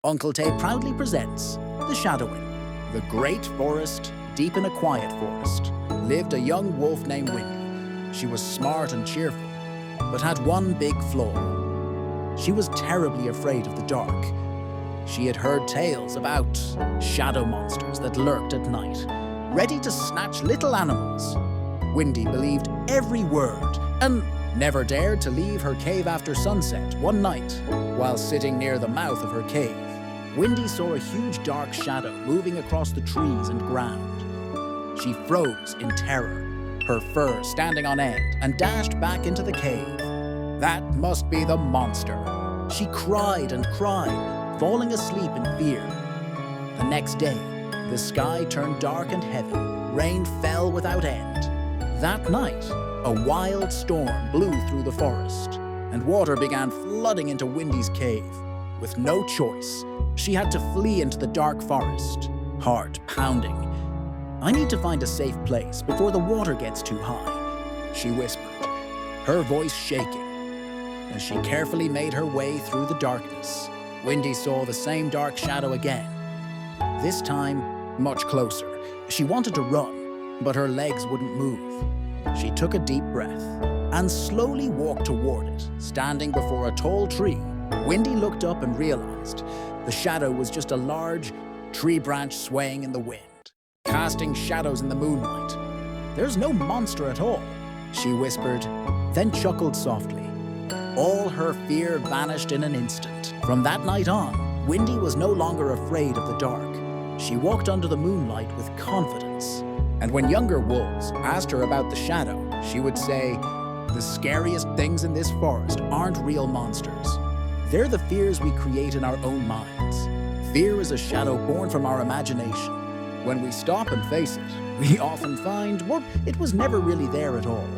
Uncletale proudly presents The Shadowing. The great forest, deep in a quiet forest, lived a young wolf named Windy. She was smart and cheerful, but had one big flaw. She was terribly afraid of the dark. She had heard tales about shadow monsters that lurked at night, ready to snatch little animals. Windy believed every word and never dared to leave her cave after sunset. One night, while sitting near the mouth of her cave, Windy saw a huge dark shadow moving across the trees and ground. She froze in terror, her fur standing on end, and dashed back into the cave. That must be the monster. She cried and cried, falling asleep in fear. The next day, the sky turned dark and heavy. Rain fell without end. That night, a wild storm blew through the forest, and water began flooding into Windy's cave. With no choice, she had to flee into the dark forest, heart pounding. "I need to find a safe place before the water gets too high," she whispered, her voice shaking. As she carefully made her way through the darkness, Windy saw the same dark shadow again. This time, much closer. She wanted to run, but her legs wouldn't move. She took a deep breath and slowly walked toward it. Standing before a tall tree, Windy looked up and realized the shadow was just a large tree branch swaying in the wind, casting shadows in the moonlight. "There's no monster at all," she whispered, then chuckled softly. All her fear vanished in an instant. From that night on, Windy was no longer afraid of the dark. She walked under the moonlight with confidence. And when younger wolves asked her about the shadow, she would say, "The scariest things in this forest aren't real monsters. They're the fears we create in our own minds. Fear is a shadow born from our imagination. When we stop and face it, we often find, well, it was never really there at all."